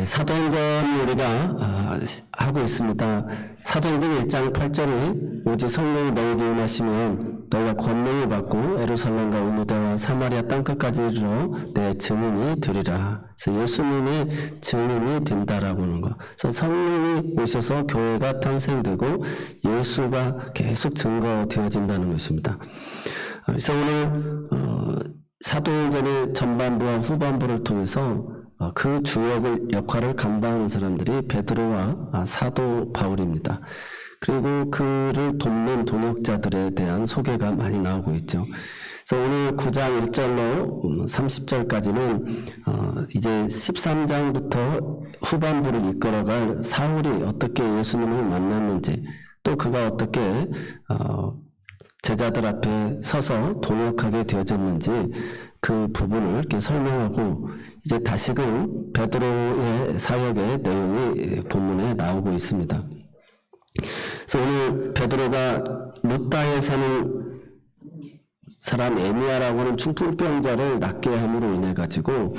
사도행전 우리가 하고 있습니다. 사도행전 1장 8절에 오직 성령이 너희에게 임하시면 너희가 권능을 받고 예루살렘과 온 유대와 사마리아 땅끝까지 이르러 내 증인이 되리라. 그래서 예수님의 증인이 된다라고 하는 거. 그래서 성령이 오셔서 교회가 탄생되고 예수가 계속 증거되어진다는 것입니다. 그래서 오늘 사도행전의 전반부와 후반부를 통해서 그 주역을 역할을 감당하는 사람들이 베드로와 사도 바울입니다. 그리고 그를 돕는 동역자들에 대한 소개가 많이 나오고 있죠. 그래서 오늘 9장 1절로 30절까지는 이제 13장부터 후반부를 이끌어갈 사울이 어떻게 예수님을 만났는지, 또 그가 어떻게 제자들 앞에 서서 동역하게 되어졌는지 그 부분을 이렇게 설명하고, 이제 다시금 베드로의 사역의 내용이 본문에 나오고 있습니다. 그래서 오늘 베드로가 루다에 사는 사람 에니아라고 하는 중풍병자를 낫게 함으로 인해 가지고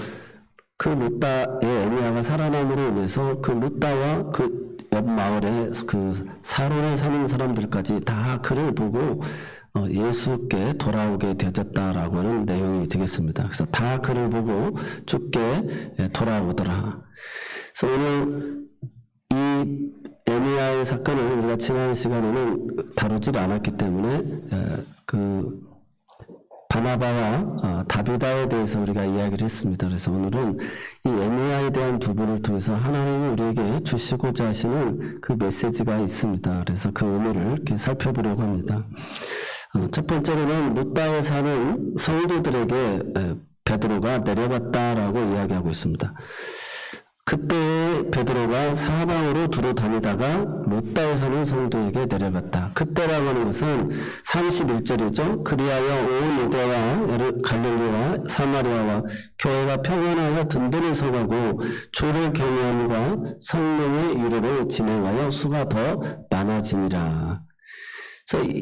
그 루다의 에니아가 살아남으로 인해서 그 루다와 그 옆 마을에 그 사론에 사는 사람들까지 다 그를 보고 예수께 돌아오게 되었다라고 하는 내용이 되겠습니다. 그래서 다 그를 보고 주께 돌아오더라. 그래서 오늘 이 에니아의 사건을 우리가 지난 시간에는 다루지 않았기 때문에 그 바나바와 다비다에 대해서 우리가 이야기를 했습니다. 그래서 오늘은 이 에니아에 대한 부분을 통해서 하나님이 우리에게 주시고자 하시는 그 메시지가 있습니다. 그래서 그 의미를 이렇게 살펴보려고 합니다. 첫 번째로는 루다에 사는 성도들에게 베드로가 내려갔다라고 이야기하고 있습니다. 그때 베드로가 사방으로 두루 다니다가 루다에 사는 성도에게 내려갔다. 그때라고 하는 것은 31절이죠. 그리하여 온 유대와 갈릴리와 사마리아와 교회가 평안하여 든든히 서가고 주를 경외함과 성령의 유로로 진행하여 수가 더 많아지니라. 그래서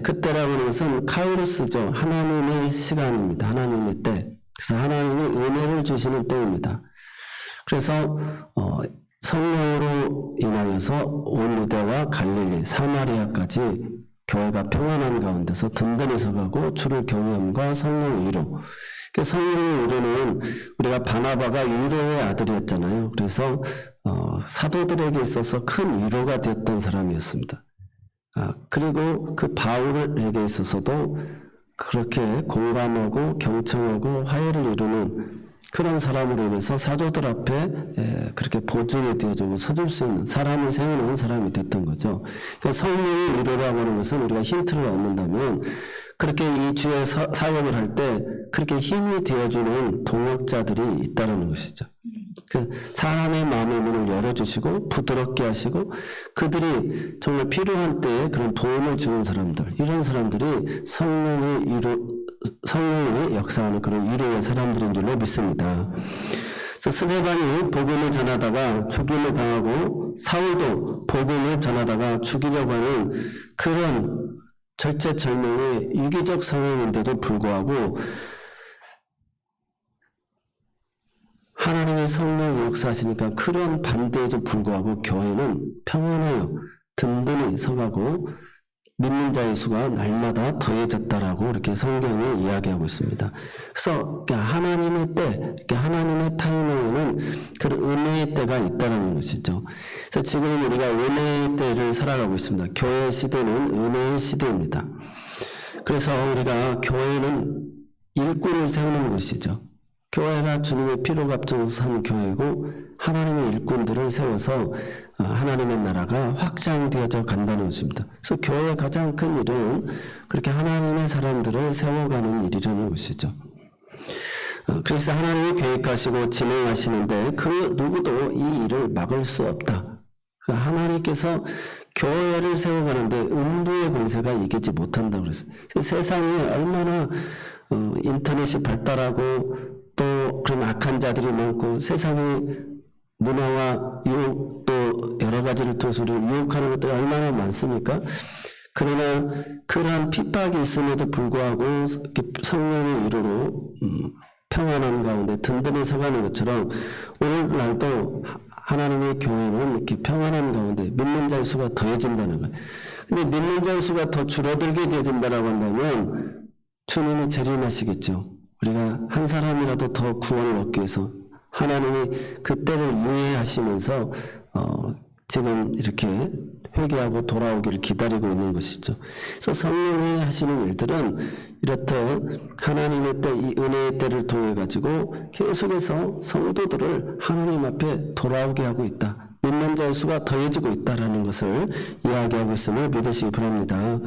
그때라고 하는 것은 카이로스죠. 하나님의 시간입니다. 하나님의 때. 그래서 하나님이 은혜를 주시는 때입니다. 그래서 성령으로 인하여서 온 유대와 갈릴리, 사마리아까지 교회가 평안한 가운데서 든든히 서가고 주를 경외함과 성령의 위로. 성령의 위로는 우리가 바나바가 위로의 아들이었잖아요. 그래서 사도들에게 있어서 큰 위로가 되었던 사람이었습니다. 그리고 그 바울에게 있어서도 그렇게 공감하고 경청하고 화해를 이루는 그런 사람으로 인해서 사도들 앞에 그렇게 보증이 되어주고 서줄 수 있는 사람을 세우는 사람이 됐던 거죠. 그러니까 성령의 위로라고 하는 것은 우리가 힌트를 얻는다면 그렇게 이 주의 사역을 할 때 그렇게 힘이 되어주는 동역자들이 있다는 것이죠. 그 사람의 마음의 문을 열어주시고 부드럽게 하시고 그들이 정말 필요한 때에 그런 도움을 주는 사람들, 이런 사람들이 성령의 역사하는 그런 위로의 사람들인 줄로 믿습니다. 스데반이 복음을 전하다가 죽임을 당하고 사울도 복음을 전하다가 죽이려고 하는 그런 절체절명의 유기적 상황인데도 불구하고 하나님의 성령이 역사하시니까 그런 반대에도 불구하고 교회는 평안하여 든든히 서가고 믿는 자의 수가 날마다 더해졌다라고 이렇게 성경이 이야기하고 있습니다. 그래서 하나님의 때, 하나님의 타이밍에는 그런 은혜의 때가 있다는 것이죠. 그래서 지금 우리가 은혜의 때를 살아가고 있습니다. 교회 시대는 은혜의 시대입니다. 그래서 우리가 교회는 일꾼을 세우는 것이죠. 교회가 주님의 피로 값주고 산 교회고 하나님의 일꾼들을 세워서 하나님의 나라가 확장되어져 간다는 것입니다. 그래서 교회의 가장 큰 일은 그렇게 하나님의 사람들을 세워가는 일이라는 것이죠. 그래서 하나님이 계획하시고 진행하시는데 그 누구도 이 일을 막을 수 없다. 하나님께서 교회를 세워가는데 음부의 권세가 이기지 못한다고 그랬어요. 세상에 얼마나 인터넷이 발달하고 또 그런 악한 자들이 많고 세상의 문화와 유혹 또 여러 가지를 통해서 우리를 유혹하는 것들이 얼마나 많습니까? 그러나 그러한 핍박이 있음에도 불구하고 성령의 위로로 평안한 가운데 든든히 서가는 것처럼 오늘날도 하나님의 교회는 이렇게 평안한 가운데 믿는 자의 수가 더해진다는 거예요. 근데 믿는 자의 수가 더 줄어들게 되어진다라고 한다면 주님이 재림하시겠죠. 우리가 한 사람이라도 더 구원을 얻기 위해서 하나님이 그 때를 유예하시면서 지금 이렇게 회개하고 돌아오기를 기다리고 있는 것이죠. 그래서 성령이 하시는 일들은 이렇듯 하나님의 때, 이 은혜의 때를 통해 가지고 계속해서 성도들을 하나님 앞에 돌아오게 하고 있다. 믿는 자의 수가 더해지고 있다라는 것을 이야기하고 있음을 믿으시기 바랍니다.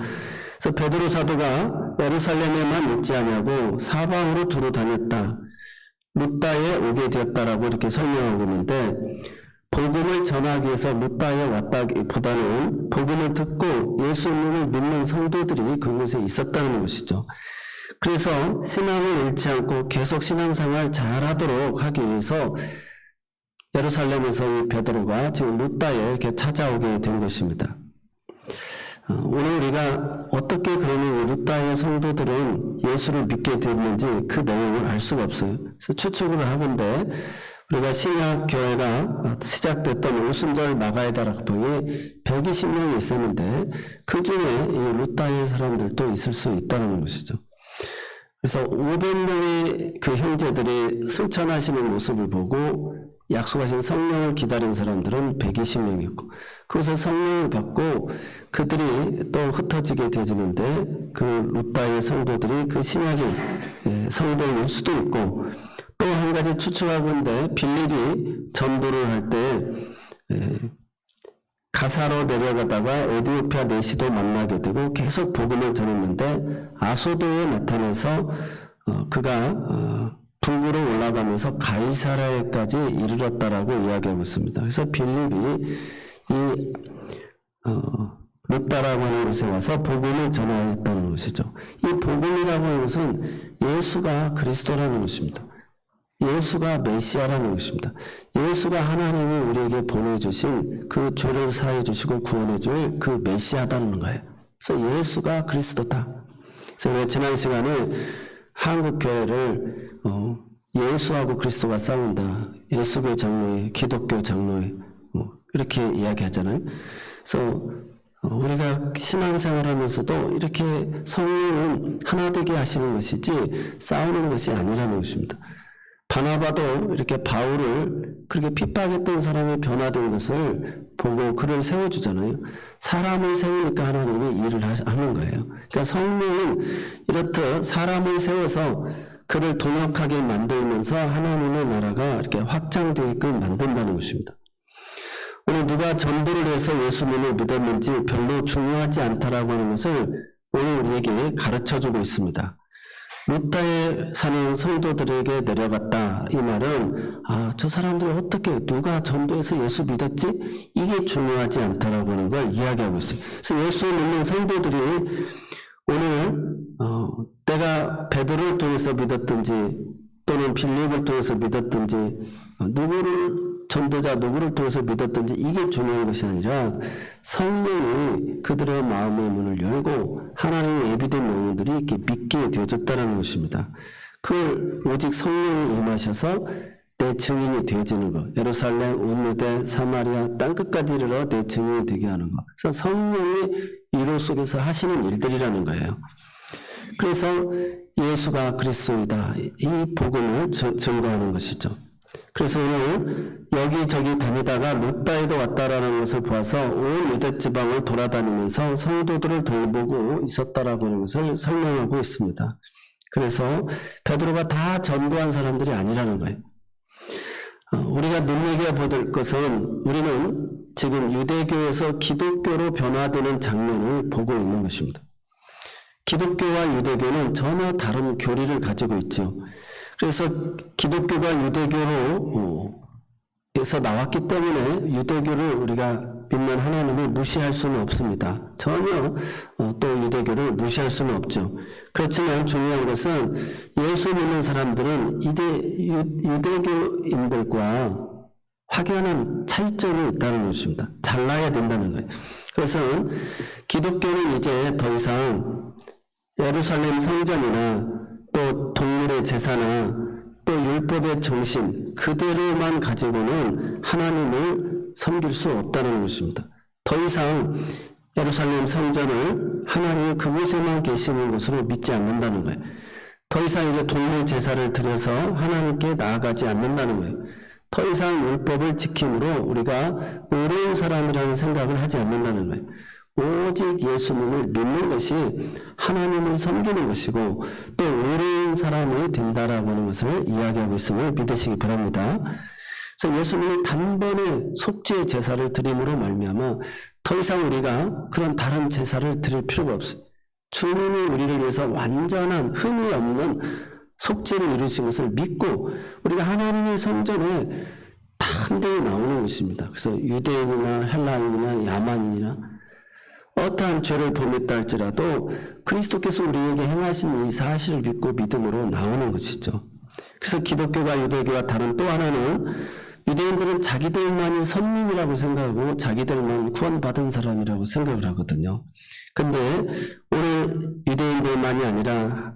그래서 베드로 사도가 예루살렘에만 있지 아니하고 사방으로 두루 다녔다. 루다에 오게 되었다라고 이렇게 설명하고 있는데, 복음을 전하기 위해서 루다에 왔다기보다는 복음을 듣고 예수님을 믿는 성도들이 그곳에 있었다는 것이죠. 그래서 신앙을 잃지 않고 계속 신앙생활 잘하도록 하기 위해서 예루살렘에서 이 베드로가 지금 루다에 이렇게 찾아오게 된 것입니다. 오늘 우리가 어떻게 그러면 루다의 성도들은 예수를 믿게 됐는지 그 내용을 알 수가 없어요. 그래서 추측을 하건대 우리가 신약 교회가 시작됐던 오순절 마가에다 락방에 120명이 있었는데 그 중에 이 루다의 사람들도 있을 수 있다는 것이죠. 그래서 500명의 그 형제들이 승천하시는 모습을 보고 약속하신 성령을 기다린 사람들은 120명이었고 그것을 성령을 받고 그들이 또 흩어지게 되지는데 그 루다의 성도들이 그 신약의 성도일 수도 있고 또 한 가지 추측하건대 빌립이 전도를 할 때 가사로 내려가다가 에디오피아 내시도 만나게 되고 계속 복음을 전했는데 아소도에 나타나서 그가 북으로 올라가면서 가이사라에까지 이르렀다라고 이야기하고 있습니다. 그래서 빌립이 이 루다라고 하는 곳에 와서 복음을 전하였다는 것이죠. 이 복음이라고 하는 것은 예수가 그리스도라는 것입니다. 예수가 메시아라는 것입니다. 예수가 하나님이 우리에게 보내주신 그 죄를 사해 주시고 구원해 줄 그 메시아다는 거예요. 그래서 예수가 그리스도다. 그래서 우리가 지난 시간에 한국 교회를 예수하고 그리스도가 싸운다. 예수교 장로회, 기독교 장로회 이렇게 이야기하잖아요. 그래서 우리가 신앙생활하면서도 이렇게 성령은 하나 되게 하시는 것이지 싸우는 것이 아니라는 것입니다. 바나바도 이렇게 바울을 그렇게 핍박했던 사람이 변화된 것을 보고 그를 세워주잖아요. 사람을 세우니까 하나님이 일을 하는 거예요. 그러니까 성령은 이렇듯 사람을 세워서 그를 동역하게 만들면서 하나님의 나라가 이렇게 확장되게끔 만든다는 것입니다. 오늘 누가 전도를 해서 예수님을 믿었는지 별로 중요하지 않다라고 하는 것을 오늘 우리에게 가르쳐주고 있습니다. 루다에 사는 성도들에게 내려갔다. 이 말은 저 사람들이 어떻게 누가 전도해서 예수 믿었지? 이게 중요하지 않다라고 하는 걸 이야기하고 있어요. 그래서 예수 믿는 성도들이 오늘 내가 베드로를 통해서 믿었든지 또는 빌립을 통해서 믿었든지 누구를 전도자 누구를 통해서 믿었든지 이게 중요한 것이 아니라 성령이 그들의 마음의 문을 열고 하나님의 예비된 영혼들이 이렇게 믿게 되어졌다는 것입니다. 그걸 오직 성령이 임하셔서 내 증인이 되어지는 것. 예루살렘, 온 유대, 사마리아 땅끝까지 이르러 내 증인이 되게 하는 것. 그래서 성령이 이로 속에서 하시는 일들이라는 거예요. 그래서 예수가 그리스도이다. 이 복음을 증거하는 것이죠. 그래서 오늘 여기저기 다니다가 루다에도 왔다라는 것을 보아서 온 유대 지방을 돌아다니면서 성도들을 돌보고 있었다라고 하는 것을 설명하고 있습니다. 그래서 베드로가 다 전도한 사람들이 아니라는 거예요. 우리가 눈여겨볼 것은 우리는 지금 유대교에서 기독교로 변화되는 장면을 보고 있는 것입니다. 기독교와 유대교는 전혀 다른 교리를 가지고 있죠. 그래서 기독교가 유대교로 에서 나왔기 때문에 유대교를 우리가 믿는 하나님을 무시할 수는 없습니다. 전혀 또 유대교를 무시할 수는 없죠. 그렇지만 중요한 것은 예수 믿는 사람들은 유대교인들과 확연한 차이점이 있다는 것입니다. 달라야 된다는 거예요. 그래서 기독교는 이제 더 이상 예루살렘 성전이나 또 동물의 제사나 또 율법의 정신 그대로만 가지고는 하나님을 섬길 수 없다는 것입니다. 더 이상 예루살렘 성전을 하나님이 그곳에만 계시는 것으로 믿지 않는다는 거예요. 더 이상 이제 동물 제사를 드려서 하나님께 나아가지 않는다는 거예요. 더 이상 율법을 지킴으로 우리가 의로운 사람이라는 생각을 하지 않는다는 거예요. 오직 예수님을 믿는 것이 하나님을 섬기는 것이고 또 의로운 사람이 된다라고 하는 것을 이야기하고 있음을 믿으시기 바랍니다. 그래서 예수님이 단번에 속죄 제사를 드림으로 말미암아 더 이상 우리가 그런 다른 제사를 드릴 필요가 없어요. 주님이 우리를 위해서 완전한 흠이 없는 속죄를 이루신 것을 믿고 우리가 하나님의 성전에 담대히 나오는 것입니다. 그래서 유대인이나 헬라인이나 야만인이나 어떠한 죄를 범했다 할지라도 그리스도께서 우리에게 행하신 이 사실을 믿고 믿음으로 나오는 것이죠. 그래서 기독교가 유대교와 다른 또 하나는 유대인들은 자기들만이 선민이라고 생각하고 자기들만 구원받은 사람이라고 생각을 하거든요. 근데 오늘 유대인들만이 아니라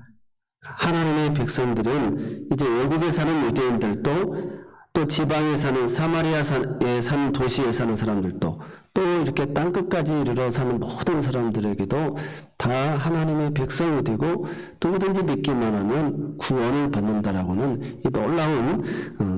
하나님의 백성들은 이제 외국에 사는 유대인들도 또 지방에 사는 사마리아에 사는 도시에 사는 사람들도 또 이렇게 땅끝까지 이르러 사는 모든 사람들에게도 다 하나님의 백성이 되고 누구든지 믿기만 하면 구원을 받는다라고는 이 놀라운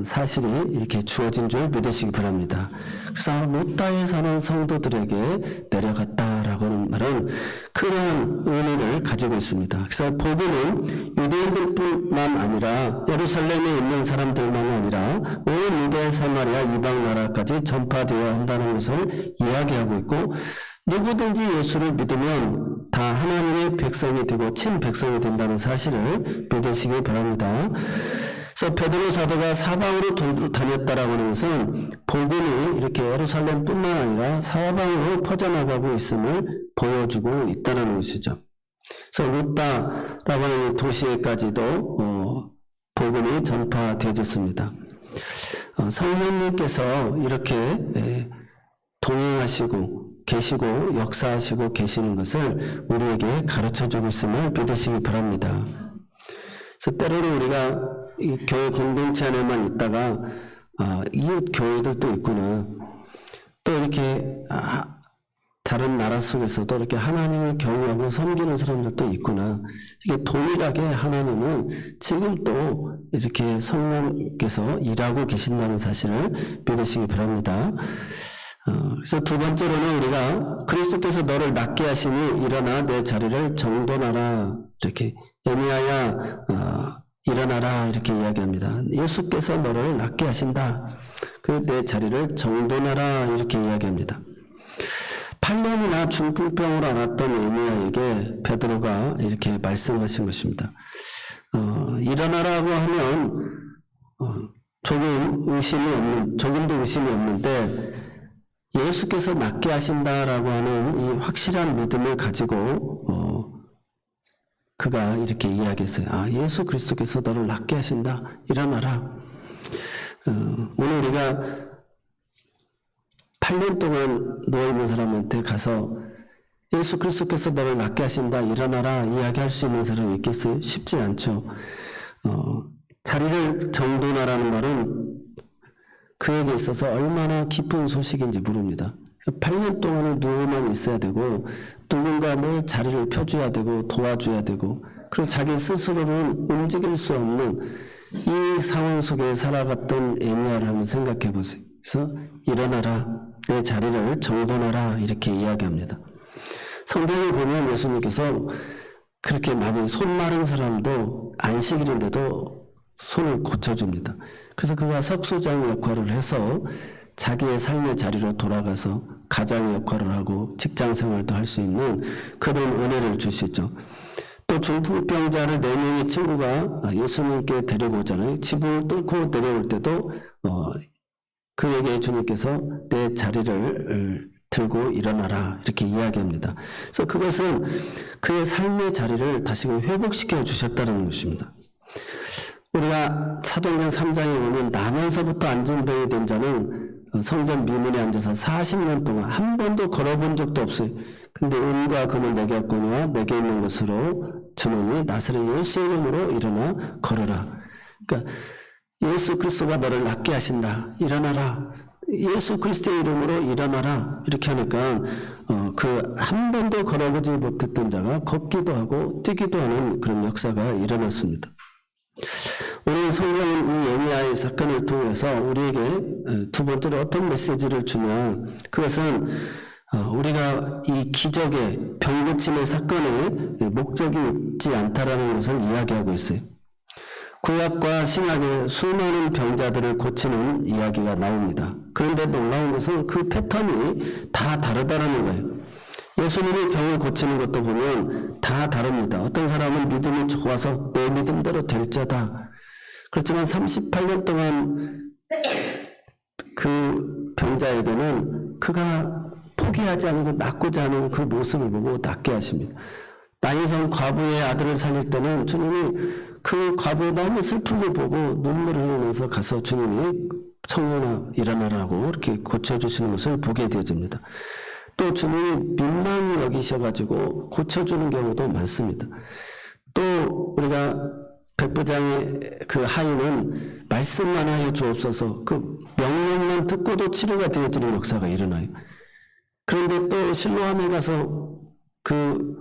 사실이 이렇게 주어진 줄 믿으시기 바랍니다. 그래서 루타에 사는 성도들에게 내려갔다라고 하는 말은 그러한 의미를 가지고 있습니다. 그래서 복음은 유대인들뿐만 아니라 예루살렘에 있는 사람들만이 아니라 온 유대 사마리아 이방 나라까지 전파되어야 한다는 것을 이야기하고 있고 누구든지 예수를 믿으면 다 하나님의 백성이 되고 친백성이 된다는 사실을 믿으시기 바랍니다. 그래서 베드로 사도가 사방으로 다녔다라고 하는 것은 복음이 이렇게 예루살렘뿐만 아니라 사방으로 퍼져나가고 있음을 보여주고 있다는 것이죠. 그래서 루다라고 하는 도시에까지도 복음이 전파되어졌습니다. 성령님께서 이렇게 동행하시고 계시고 역사하시고 계시는 것을 우리에게 가르쳐주고 있음을 믿으시기 바랍니다. 그래서 때로는 우리가 이 교회 공동체 안에만 있다가 이웃 교회들도 있구나. 또 이렇게 다른 나라 속에서도 이렇게 하나님을 경외하고 섬기는 사람들도 있구나. 이게 동일하게 하나님은 지금 또 이렇게 성령께서 일하고 계신다는 사실을 믿으시기 바랍니다. 그래서 두 번째로는 우리가 그리스도께서 너를 낫게 하시니 일어나 내 자리를 정돈하라. 이렇게 에미야야 일어나라 이렇게 이야기합니다. 예수께서 너를 낫게 하신다. 그 내 자리를 정돈하라 이렇게 이야기합니다. 8년이나 중풍병으로 앓았던 에미야에게 베드로가 이렇게 말씀하신 것입니다. 일어나라고 하면 조금도 의심이 없는데 예수께서 낫게 하신다라고 하는 이 확실한 믿음을 가지고 그가 이렇게 이야기했어요. 예수 그리스도께서 너를 낫게 하신다. 일어나라. 오늘 우리가 8년 동안 누워있는 사람한테 가서 예수 그리스도께서 너를 낫게 하신다. 일어나라. 이야기할 수 있는 사람이 있겠어요? 쉽지 않죠. 자리를 정돈하라는 말은 그에게 있어서 얼마나 기쁜 소식인지 모릅니다. 8년 동안은 누워만 있어야 되고 누군가 늘 자리를 펴줘야 되고 도와줘야 되고 그리고 자기 스스로는 움직일 수 없는 이 상황 속에 살아갔던 에미야를 한번 생각해 보세요. 그래서 일어나라, 내 자리를 정돈하라 이렇게 이야기합니다. 성경에 보면 예수님께서 그렇게 많이 손 마른 사람도 안식일인데도 손을 고쳐줍니다. 그래서 그가 석수장 역할을 해서 자기의 삶의 자리로 돌아가서 가장의 역할을 하고 직장 생활도 할 수 있는 그런 은혜를 주시죠. 또 중풍병자를 4명의 친구가 예수님께 데리고 오잖아요. 지붕을 뚫고 내려올 때도 그에게 주님께서 내 자리를 들고 일어나라 이렇게 이야기합니다. 그래서 그것은 그의 삶의 자리를 다시금 회복시켜 주셨다는 것입니다. 우리가 사도행전 3장에 보면 나면서부터 안진병이 된 자는 성전 미문에 앉아서 40년 동안 한 번도 걸어본 적도 없어요. 근데 은과 금은 내게 없거니와 내게 있는 것으로 주노니 나사렛 예수의 이름으로 일어나 걸어라. 그러니까 예수 그리스도가 너를 낫게 하신다. 일어나라. 예수 그리스도의 이름으로 일어나라. 이렇게 하니까 그 한 번도 걸어보지 못했던 자가 걷기도 하고 뛰기도 하는 그런 역사가 일어났습니다. 오늘 성경은 이 에미야의 사건을 통해서 우리에게 두 번째로 어떤 메시지를 주냐. 그것은 우리가 이 기적의 병고침의 사건에 목적이 있지 않다라는 것을 이야기하고 있어요. 구약과 신약의 수많은 병자들을 고치는 이야기가 나옵니다. 그런데 놀라운 것은 그 패턴이 다 다르다는 거예요. 예수님이 병을 고치는 것도 보면 다 다릅니다. 어떤 사람은 믿음이 좋아서 내 믿음대로 될 자다. 그렇지만 38년 동안 그 병자에게는 그가 포기하지 않고 낫고자 하는 그 모습을 보고 낫게 하십니다. 나인성 과부의 아들을 살릴 때는 주님이 그 과부의 너무 슬픔을 보고 눈물을 흘리면서 가서 주님이 청년아 일어나라고 이렇게 고쳐주시는 것을 보게 되어집니다. 또 주님이 민망히 여기셔가지고 고쳐주는 경우도 많습니다. 또 우리가 백부장의 그 하인은 말씀만 하여 주옵소서 그 명령만 듣고도 치료가 되어지는 역사가 일어나요. 그런데 또 실로암에 가서 그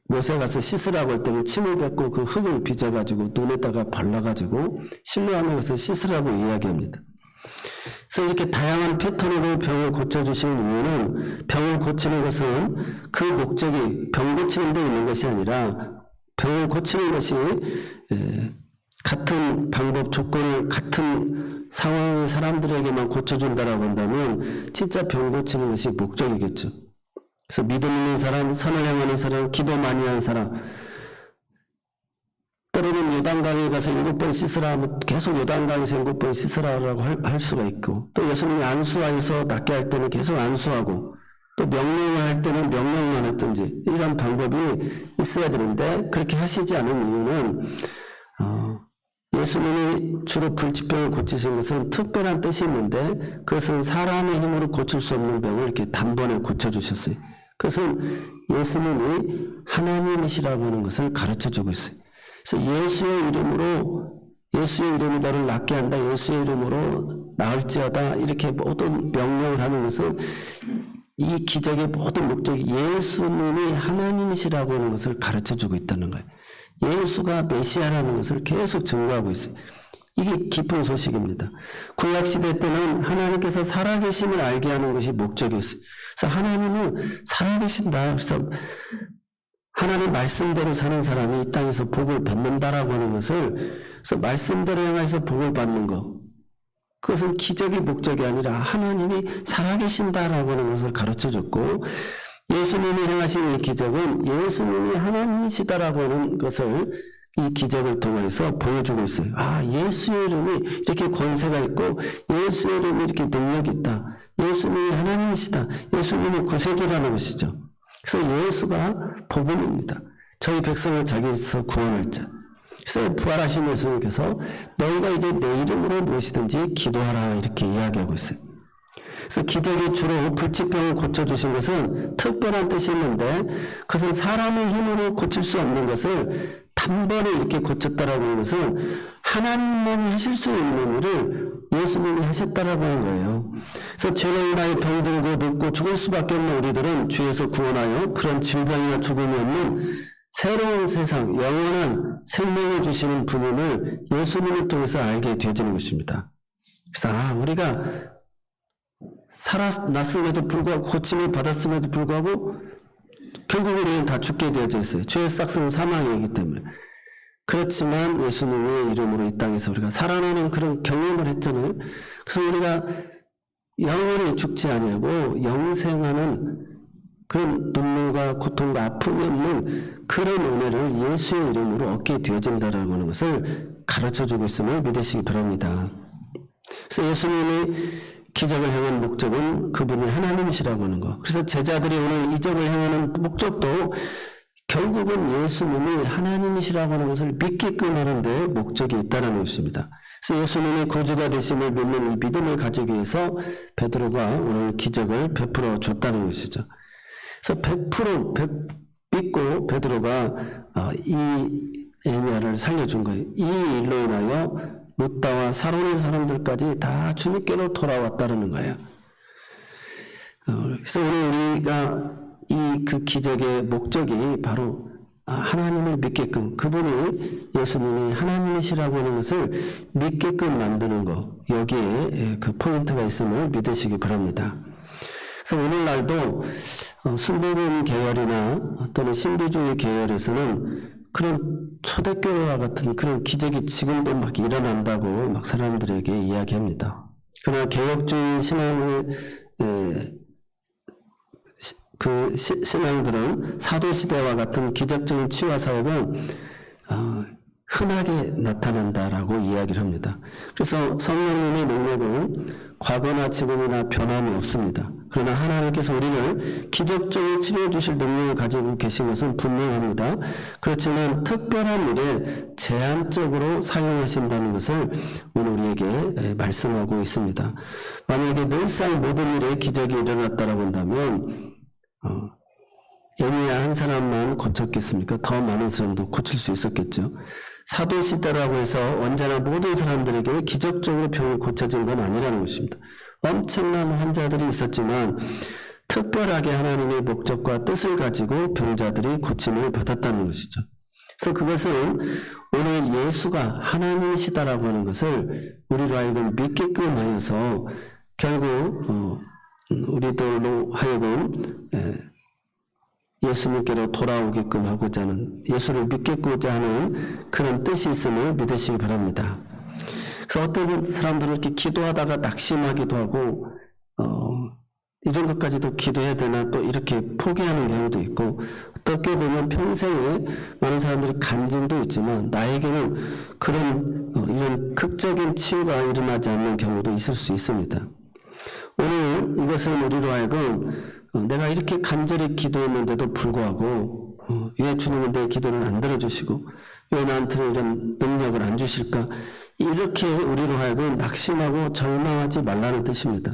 못에 가서 씻으라고 할 때는 침을 뱉고 그 흙을 빚어가지고 눈에다가 발라가지고 실로암에 가서 씻으라고 이야기합니다. 그래서 이렇게 다양한 패턴으로 병을 고쳐주시는 이유는 병을 고치는 것은 그 목적이 병 고치는 데 있는 것이 아니라 병을 고치는 것이 같은 방법 조건을 같은 상황의 사람들에게만 고쳐준다라고 한다면 진짜 병 고치는 것이 목적이겠죠. 그래서 믿음 있는 사람, 선을 행하는 사람, 기도 많이 하는 사람 때로는 요단강에 가서 7번 씻으라 하면 계속 요단강에서 7번 씻으라라고 할 수가 있고 또 예수님이 안수하여서 낫게 할 때는 계속 안수하고 또 명령을 할 때는 명령만 했든지 이런 방법이 있어야 되는데 그렇게 하시지 않은 이유는 예수님이 주로 불치병을 고치신 것은 특별한 뜻이 있는데 그것은 사람의 힘으로 고칠 수 없는 병을 이렇게 단번에 고쳐주셨어요. 그것은 예수님이 하나님이시라고 하는 것을 가르쳐주고 있어요. 그래서 예수의 이름이 너를 낫게 한다. 예수의 이름으로 나을지어다. 이렇게 모든 명령을 하는 것은 이 기적의 모든 목적이 예수님이 하나님이시라고 하는 것을 가르쳐주고 있다는 거예요. 예수가 메시아라는 것을 계속 증거하고 있어요. 이게 깊은 소식입니다. 구약시대 때는 하나님께서 살아계심을 알게 하는 것이 목적이었어요. 그래서 하나님은 살아계신다. 그래서 하나님 말씀대로 사는 사람이 이 땅에서 복을 받는다라고 하는 것을 그래서 말씀대로 향해서 복을 받는 것 그것은 기적이 목적이 아니라 하나님이 살아계신다라고 하는 것을 가르쳐줬고 예수님이 행하신 이 기적은 예수님이 하나님이시다라고 하는 것을 이 기적을 통해서 보여주고 있어요. 예수의 이름이 이렇게 권세가 있고 예수의 이름이 이렇게 능력이 있다. 예수님이 하나님이시다. 예수님이 구세주라는 것이죠. 그래서 예수가 복음입니다. 저희 백성을 자기에서 구원할 자. 그래서 부활하신 예수님께서 너희가 이제 내 이름으로 무엇이든지 기도하라 이렇게 이야기하고 있어요. 그래서 기적이 주로 불치병을 고쳐주신 것은 특별한 뜻이 있는데 그것은 사람의 힘으로 고칠 수 없는 것을 단번에 이렇게 고쳤다라고 하는 것은 하나님만이 하실 수 있는 일을 예수님이 하셨다라고 하는 거예요. 그래서 죄로 인하여 병들고 늙고 죽을 수밖에 없는 우리들은 죄에서 구원하여 그런 질병이나 죽음이 없는 새로운 세상, 영원한 생명을 주시는 분임을 예수님을 통해서 알게 되어지는 것입니다. 그래서 우리가 살아났음에도 불구하고 고침을 받았음에도 불구하고 결국 우리는 다 죽게 되어져 있어요. 죄의 싹스는 사망이기 때문에. 그렇지만 예수님의 이름으로 이 땅에서 우리가 살아나는 그런 경험을 했잖아요. 그래서 우리가 영원히 죽지 아니하고 영생하는 그런 눈물과 고통과 아픔이 없는 그런 은혜를 예수의 이름으로 얻게 되어진다라고 하는 것을 가르쳐주고 있음을 믿으시기 바랍니다. 그래서 예수님이 기적을 행한 목적은 그분이 하나님이시라고 하는 것. 그래서 제자들이 오늘 이적을 행하는 목적도 결국은 예수님이 하나님이시라고 하는 것을 믿게끔 하는 데 목적이 있다는 것입니다. 그래서 예수님이 구주가 되심을 믿는 이 믿음을 가지기 위해서 베드로가 오늘 기적을 베풀어 줬다는 것이죠. 그래서 100% 믿고 베드로가 이 에니야를 살려준 거예요. 이 일로 인하여 룻다와 사론의 사람들까지 다 주님께로 돌아왔다는 거예요. 그래서 오늘 우리가 이 그 기적의 목적이 바로 하나님을 믿게끔, 그분이 예수님이 하나님이시라고 하는 것을 믿게끔 만드는 것, 여기에 그 포인트가 있음을 믿으시기 바랍니다. 그래서 오늘날도 순복음 계열이나 또는 신비주의 계열에서는 그런 초대교회와 같은 그런 기적이 지금도 막 일어난다고 막 사람들에게 이야기합니다. 그러나 개혁주의 신앙의 그 신앙들은 사도시대와 같은 기적적인 치유와 사역은 흔하게 나타난다라고 이야기를 합니다. 그래서 성령님의 능력은 과거나 지금이나 변함이 없습니다. 그러나 하나님께서 우리를 기적적으로 치료해 주실 능력을 가지고 계신 것은 분명합니다. 그렇지만 특별한 일에 제한적으로 사용하신다는 것을 오늘 우리에게 말씀하고 있습니다. 만약에 늘상 모든 일에 기적이 일어났다라고 한다면 에미야 한 사람만 고쳤겠습니까? 더 많은 사람도 고칠 수 있었겠죠. 사도시대라고 해서 언제나 모든 사람들에게 기적적으로 병이 고쳐진 건 아니라는 것입니다. 엄청난 환자들이 있었지만 특별하게 하나님의 목적과 뜻을 가지고 병자들이 고침을 받았다는 것이죠. 그래서 그것은 오늘 예수가 하나님이시다라고 하는 것을 우리로 하여금 믿게끔 하여서 결국 우리들로 하여금 예수님께로 돌아오게끔 하고자 하는, 예수를 믿겠고자 하는 그런 뜻이 있음을 믿으시기 바랍니다. 그래서 어떤 사람들은 이렇게 기도하다가 낙심하기도 하고 이런 것까지도 기도해야 되나 또 이렇게 포기하는 경우도 있고, 어떻게 보면 평생에 많은 사람들이 간증도 있지만 나에게는 그런 이런 극적인 치유가 일어나지 않는 경우도 있을 수 있습니다. 오늘 이것은 우리로 하여금 내가 이렇게 간절히 기도했는데도 불구하고 왜 주님은 내 기도를 안 들어주시고 왜 나한테 이런 능력을 안 주실까, 이렇게 우리로 하여금 낙심하고 절망하지 말라는 뜻입니다.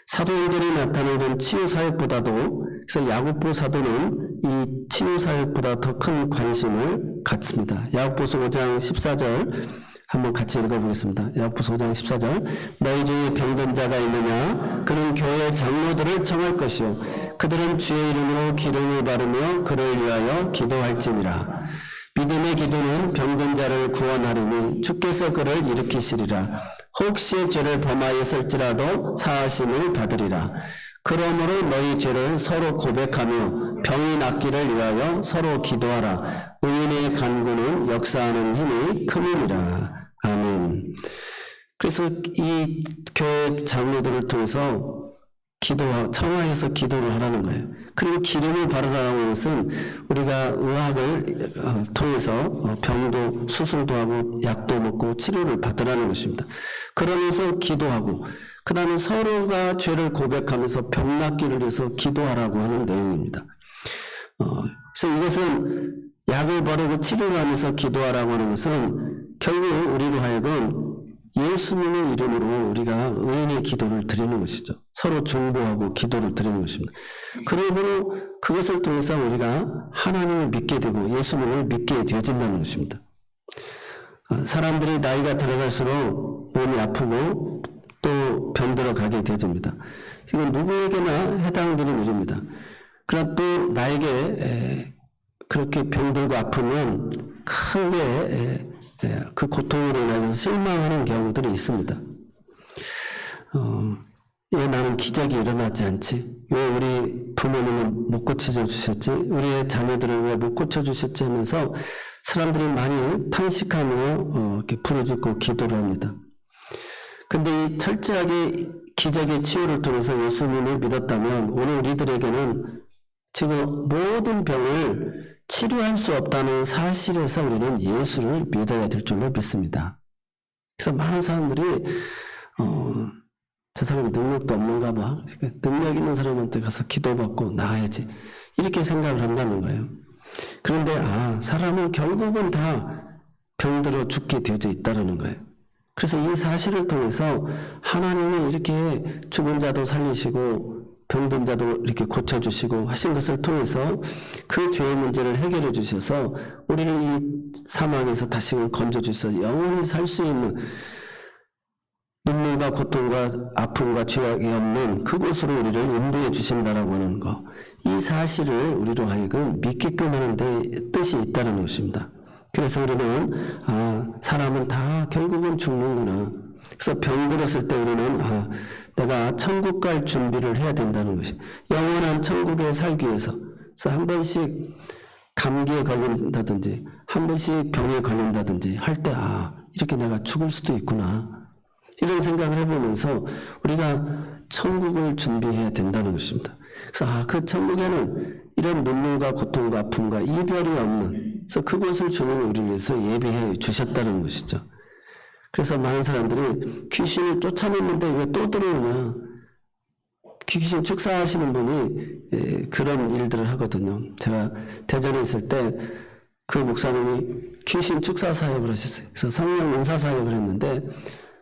사도행전에 나타내는 치유사역보다도, 그래서 야고보 사도는 이 치유사역보다 더 큰 관심을 갖습니다. 야고보서 5장 14절 한번 같이 읽어보겠습니다. 야고보서 5장 14절. 너희 중에 병든 자가 있느냐? 그는 교회 장로들을 청할 것이요 그들은 주의 이름으로 기름을 바르며 그를 위하여 기도할지니라. 믿음의 기도는 병든 자를 구원하리니 주께서 그를 일으키시리라. 혹시 죄를 범하였을지라도 사하심을 받으리라. 그러므로 너희 죄를 서로 고백하며 병이 낫기를 위하여 서로 기도하라. 의인의 간구는 역사하는 힘이 큼이니라. 아멘. 그래서 이 교회 장로들을 통해서 청하해서 기도를 하라는 거예요. 그리고 기름을 바르라는 것은 우리가 의학을 통해서 병도 수술도 하고 약도 먹고 치료를 받으라는 것입니다. 그러면서 기도하고, 그 다음에 서로가 죄를 고백하면서 병 낫기를 위해서 기도하라고 하는 내용입니다. 그래서 이것은 약을 바르고 치료를 하면서 기도하라고 하는 것은 결국 우리로 하여금 예수님의 이름으로 우리가 의인의 기도를 드리는 것이죠. 서로 중보하고 기도를 드리는 것입니다. 그러므로 그것을 통해서 우리가 하나님을 믿게 되고 예수님을 믿게 되어진다는 것입니다. 사람들이 나이가 들어갈수록 몸이 아프고 또 병들어 가게 되어집니다. 이건 누구에게나 해당되는 일입니다. 그러나 또 나에게 그렇게 병들고 아프면 크게 그 고통으로 인해서 실망하는 경우들이 있습니다. 왜 나는 기적이 일어나지 않지? 왜 우리 부모님은 못 고쳐줘 주셨지? 우리의 자녀들을 왜 못 고쳐주셨지? 하면서 사람들이 많이 탄식하며 이렇게 부르짖고 기도를 합니다. 근데 이 철저하게 기적의 치유를 통해서 예수님을 믿었다면 오늘 우리들에게는 지금 모든 병을 치료할 수 없다는 사실에서 우리는 예수를 믿어야 될 줄로 믿습니다. 그래서 많은 사람들이 저 사람이 능력도 없는가 봐. 능력 있는 사람한테 가서 기도받고 나아야지. 이렇게 생각을 한다는 거예요. 그런데 사람은 결국은 다 병들어 죽게 되어져 있다는 거예요. 그래서 이 사실을 통해서 하나님이 이렇게 죽은 자도 살리시고 병든 자도 이렇게 고쳐주시고 하신 것을 통해서 그 죄의 문제를 해결해 주셔서 우리를 이 사망에서 다시금 건져주셔서 영원히 살 수 있는 눈물과 고통과 아픔과 죄악이 없는 그곳으로 우리를 인도해 주신다라고 하는 것. 이 사실을 우리로 하여금 믿게끔 하는 데 뜻이 있다는 것입니다. 그래서 우리는 사람은 다 결국은 죽는구나. 그래서 병들었을 때 우리는 내가 천국 갈 준비를 해야 된다는 것이 영원한 천국에 살기 위해서. 그래서 한 번씩 감기에 걸린다든지 한 번씩 병에 걸린다든지 할 때 이렇게 내가 죽을 수도 있구나. 이런 생각을 해보면서 우리가 천국을 준비해야 된다는 것입니다. 그래서 그 천국에는 이런 눈물과 고통과 아픔과 이별이 없는, 그래서 그곳을 주는 우리를 위해서 예비해 주셨다는 것이죠. 그래서 많은 사람들이 귀신을 쫓아냈는데 왜 또 들어오냐, 귀신 축사하시는 분이 그런 일들을 하거든요. 제가 대전에 있을 때 그 목사님이 귀신 축사 사역을 하셨어요. 그래서 성령 은사 사역을 했는데,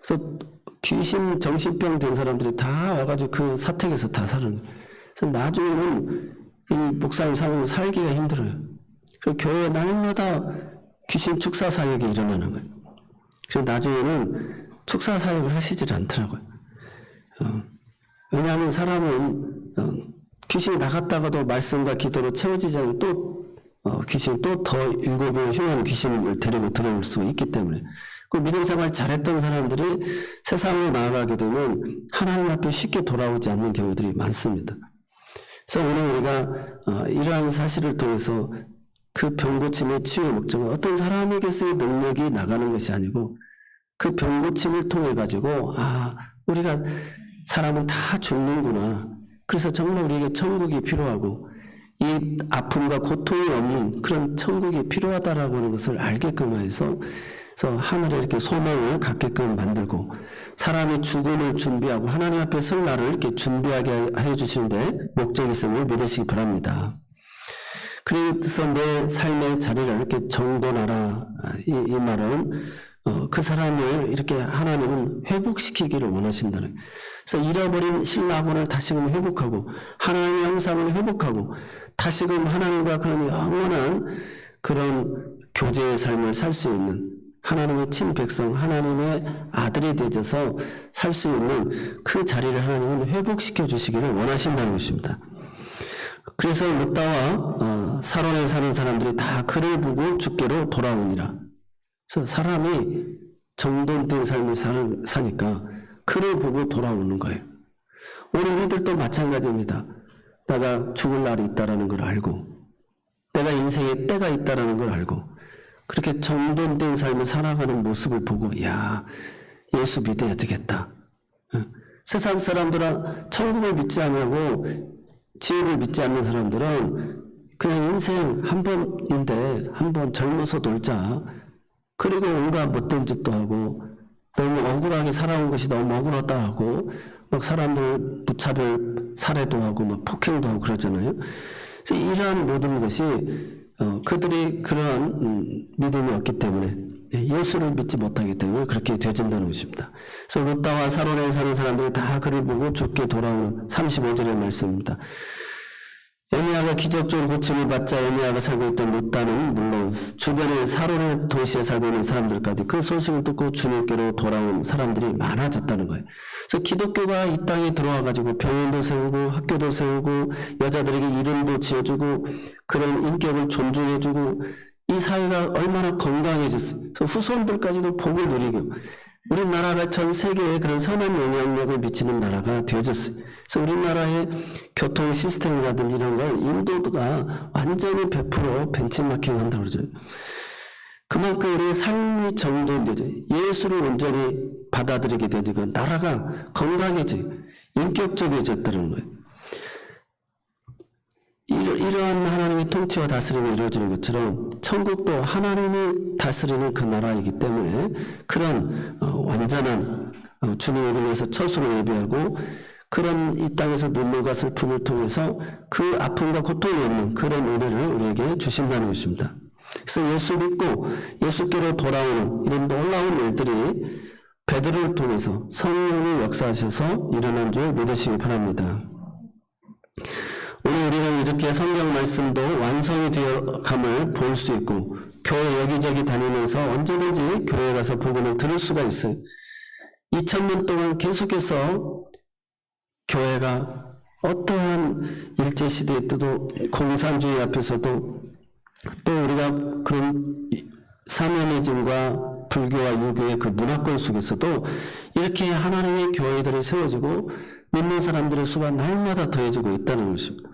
그래서 귀신 정신병 된 사람들이 다 와가지고 그 사택에서 다 사는. 그래서 나중에는 이 목사님 사역을 살기가 힘들어요. 그래서 교회 날마다 귀신 축사 사역이 일어나는 거예요. 그래서 나중에는 축사 사역을 하시질 않더라고요. 왜냐하면 사람은 귀신이 나갔다가도 말씀과 기도로 채워지지 않으면 또 귀신이 또 더 7명의 흉한 귀신을 데리고 들어올 수 있기 때문에. 그 믿음 생활 잘했던 사람들이 세상으로 나아가게 되면 하나님 앞에 쉽게 돌아오지 않는 경우들이 많습니다. 그래서 오늘 우리가 이러한 사실을 통해서 그 병고침의 치유의 목적은 어떤 사람에게서의 능력이 나가는 것이 아니고 그 병고침을 통해 가지고 우리가 사람은 다 죽는구나. 그래서 정말 우리에게 천국이 필요하고 이 아픔과 고통이 없는 그런 천국이 필요하다라고 하는 것을 알게끔 해서 하늘에 이렇게 소망을 갖게끔 만들고 사람이 죽음을 준비하고 하나님 앞에 설 날을 이렇게 준비하게 해주시는데 목적이 있음을 믿으시기 바랍니다. 그래서 내 삶의 자리를 이렇게 정돈하라. 이 말은 그 사람을 이렇게 하나님은 회복시키기를 원하신다는. 그래서 잃어버린 신라곤을 다시금 회복하고 하나님의 형상을 회복하고 다시금 하나님과 그런 영원한 그런 교제의 삶을 살 수 있는 하나님의 친백성, 하나님의 아들이 되어서 살 수 있는 그 자리를 하나님은 회복시켜 주시기를 원하신다는 것입니다. 그래서 롯다와 사론에 사는 사람들이 다 그를 보고 죽게로 돌아오니라. 그래서 사람이 정돈된 삶을 사니까 그를 보고 돌아오는 거예요. 오늘 우리들도 마찬가지입니다. 내가 죽을 날이 있다라는 걸 알고 내가 인생에 때가 있다라는 걸 알고 그렇게 정돈된 삶을 살아가는 모습을 보고 예수 믿어야 되겠다. 세상 사람들은 천국을 믿지 않고 지옥을 믿지 않는 사람들은 그냥 인생 한 번인데 한번 젊어서 놀자. 그리고 온갖 못된 짓도 하고 너무 억울하게 살아온 것이 너무 억울하다 하고 막 사람들 무차별 살해도 하고 막 폭행도 하고 그러잖아요. 그래서 이러한 모든 것이 그들이 그러한 믿음이 없기 때문에 예수를 믿지 못하기 때문에 그렇게 되어진다는 것입니다. 그래서 롯다와 사론에 사는 사람들이 다 그를 보고 죽게 돌아오는 35절의 말씀입니다. 에니야가 기적적으로 고침을 받자 에니야가 살고 있던 롯다는 물론 주변의 사론의 도시에 살고 있는 사람들까지 그 소식을 듣고 주님께로 돌아온 사람들이 많아졌다는 거예요. 그래서 기독교가 이 땅에 들어와가지고 병원도 세우고 학교도 세우고 여자들에게 이름도 지어주고 그런 인격을 존중해주고 이 사회가 얼마나 건강해졌어요. 그래서 후손들까지도 복을 누리고 우리나라가 전 세계에 그런 선한 영향력을 미치는 나라가 되어졌어요. 그래서 우리나라의 교통 시스템이라든지 이런 걸 인도가 완전히 100% 벤치마킹 한다고 그러죠. 그만큼 우리의 삶이 정돈되죠. 예수를 온전히 받아들이게 되니까 나라가 건강해져, 인격적이어졌다는 거예요. 이러한 하나님의 통치와 다스림이 이루어지는 것처럼 천국도 하나님이 다스리는 그 나라이기 때문에 그런 완전한 주님을 위해서 처소를 예비하고 그런 이 땅에서 눈물과 슬픔을 통해서 그 아픔과 고통이 없는 그런 은혜를 우리에게 주신다는 것입니다. 그래서 예수 믿고 예수께로 돌아오는 이런 놀라운 일들이 베드로를 통해서 성령이 역사하셔서 일어난 줄 믿으시기 바랍니다. 오늘 우리는 이렇게 성경 말씀도 완성이 되어감을 볼 수 있고 교회 여기저기 다니면서 언제든지 교회 가서 복음을 들을 수가 있어요. 2000년 동안 계속해서 교회가 어떠한 일제시대에 또 공산주의 앞에서도 또 우리가 그런 사면의즘과 불교와 유교의 그 문화권 속에서도 이렇게 하나님의 교회들이 세워지고 믿는 사람들의 수가 날마다 더해지고 있다는 것입니다.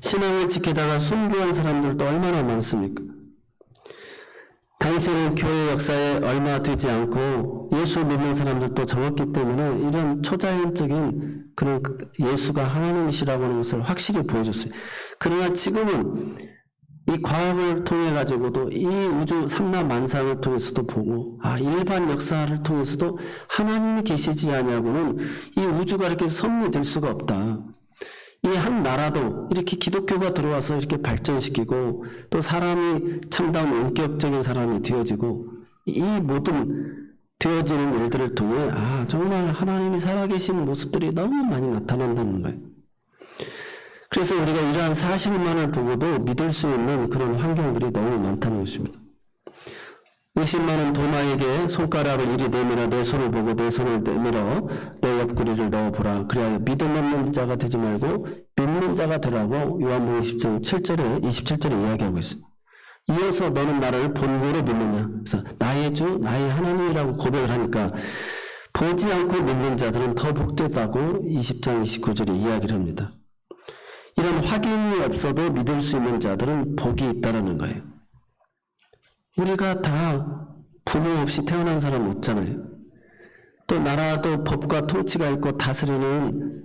신앙을 지키다가 순교한 사람들도 얼마나 많습니까? 당시에는 교회 역사에 얼마 되지 않고 예수 믿는 사람들도 적었기 때문에 이런 초자연적인 그런 예수가 하나님이시라고 하는 것을 확실히 보여줬어요. 그러나 지금은 이 과학을 통해 가지고도 이 우주 삼라만상을 통해서도 보고 일반 역사를 통해서도 하나님이 계시지 아니하고는 이 우주가 이렇게 섭리될 수가 없다. 이 한 나라도 이렇게 기독교가 들어와서 이렇게 발전시키고 또 사람이 참다운 인격적인 사람이 되어지고 이 모든 되어지는 일들을 통해 정말 하나님이 살아계신 모습들이 너무 많이 나타난다는 거예요. 그래서 우리가 이러한 사실만을 보고도 믿을 수 있는 그런 환경들이 너무 많다는 것입니다. 의심 많은 도마에게 손가락을 이리 내밀어 내 손을 보고 내 손을 내밀어 내 옆구리를 넣어보라. 그래야 믿음 없는 자가 되지 말고 믿는 자가 되라고 요한복음 10장 27절에 이야기하고 있습니다. 이어서 너는 나를 본고로 믿느냐. 그래서 나의 주 나의 하나님이라고 고백을 하니까 보지 않고 믿는 자들은 더 복되다고 20장 29절에 이야기를 합니다. 이런 확인이 없어도 믿을 수 있는 자들은 복이 있다라는 거예요. 우리가 다 부모 없이 태어난 사람 없잖아요. 또 나라도 법과 통치가 있고 다스리는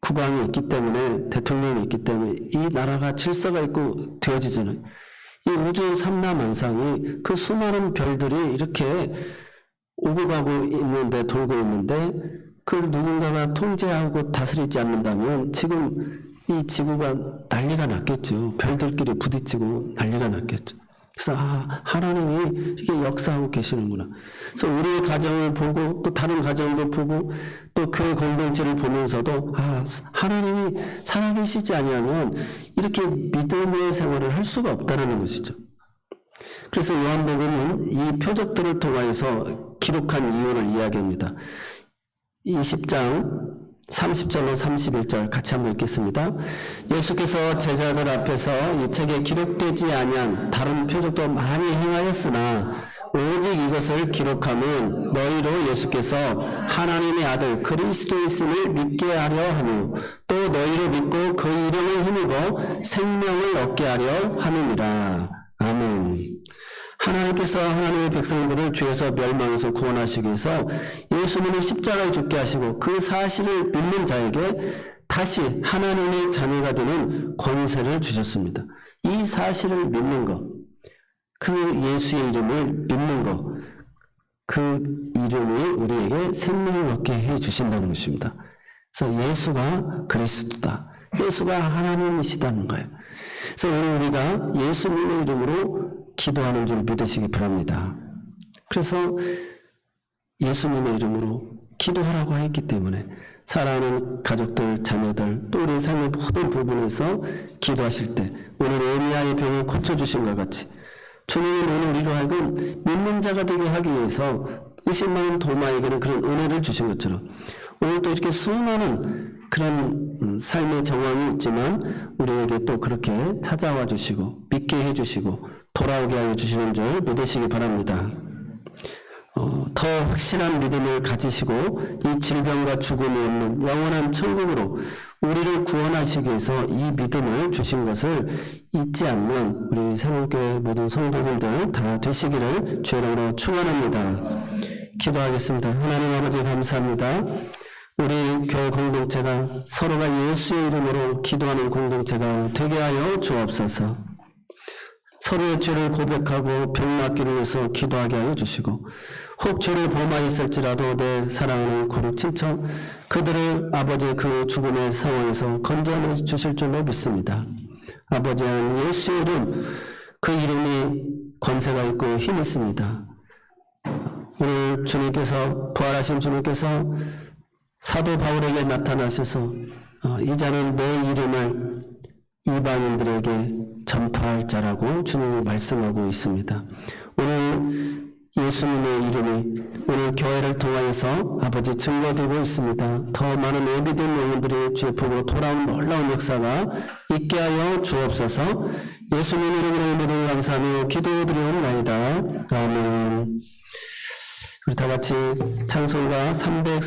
국왕이 있기 때문에 대통령이 있기 때문에 이 나라가 질서가 있고 되어지잖아요. 이 우주 삼라만상이 그 수많은 별들이 이렇게 오고 가고 있는데 돌고 있는데 그걸 누군가가 통제하고 다스리지 않는다면 지금 이 지구가 난리가 났겠죠. 별들끼리 부딪히고 난리가 났겠죠. 그래서 하나님이 이렇게 역사하고 계시는구나. 그래서 우리의 가정을 보고 또 다른 가정도 보고 또 교회 공동체를 보면서도 하나님이 살아계시지 아니하면 이렇게 믿음의 생활을 할 수가 없다는 것이죠. 그래서 요한복음은 이 표적들을 통해서 기록한 이유를 이야기합니다. 20장 30절로 31절 같이 한번 읽겠습니다. 예수께서 제자들 앞에서 이 책에 기록되지 아니한 다른 표적도 많이 행하였으나 오직 이것을 기록함은 너희로 예수께서 하나님의 아들 그리스도이심을 믿게 하려 하며 또 너희로 믿고 그 이름을 힘입어 생명을 얻게 하려 함이니라. 아멘. 하나님께서 하나님의 백성들을 죄에서 멸망에서 구원하시기 위해서 예수님을 십자가에 죽게 하시고 그 사실을 믿는 자에게 다시 하나님의 자녀가 되는 권세를 주셨습니다. 이 사실을 믿는 것, 그 예수의 이름을 믿는 것, 그 이름이 우리에게 생명을 얻게 해주신다는 것입니다. 그래서 예수가 그리스도다. 예수가 하나님이시다는 거예요. 그래서 오늘 우리가 예수님의 이름으로 기도하는 줄 믿으시기 바랍니다. 그래서 예수님의 이름으로 기도하라고 했기 때문에 사랑하는 가족들, 자녀들, 또 우리 삶의 모든 부분에서 기도하실 때 오늘 에리야의 병을 고쳐주신 것 같이 주님은 오늘 이로 하여금 믿는 자가 되게 하기 위해서 의심 많은 도마에게는 그런 은혜를 주신 것처럼 오늘도 이렇게 수많은 그런 삶의 정황이 있지만 우리에게 또 그렇게 찾아와 주시고 믿게 해주시고 돌아오게 하여 주시는 줄 믿으시기 바랍니다. 더 확실한 믿음을 가지시고 이 질병과 죽음이 없는 영원한 천국으로 우리를 구원하시기 위해서 이 믿음을 주신 것을 잊지 않는 우리 새롭게 모든 성도님들 다 되시기를 주의 이름으로 축원합니다. 기도하겠습니다. 하나님 아버지 감사합니다. 우리 교회 공동체가 서로가 예수의 이름으로 기도하는 공동체가 되게 하여 주옵소서. 서로의 죄를 고백하고 병 낫기를 위해서 기도하게 하여 주시고 혹 죄를 범하였을지라도 내 사랑하는 구룩 친척 그들을 아버지의 그 죽음의 상황에서 건져내 주실 줄로 믿습니다. 아버지 예수의 이름 그 이름이 권세가 있고 힘이 있습니다. 오늘 주님께서 부활하신 주님께서 사도 바울에게 나타나셔서 이 자는 내 이름을 이방인들에게 전파할 자라고 주님이 말씀하고 있습니다. 오늘 예수님의 이름이 오늘 교회를 통하여서 아버지 증거되고 있습니다. 더 많은 예비된 영혼들이 주의 품으로 돌아온 놀라운 역사가 있게 하여 주옵소서. 예수님 이름으로 모든 감사하며 기도드리옵나이다. 아멘. 우리 다 같이 찬송가 304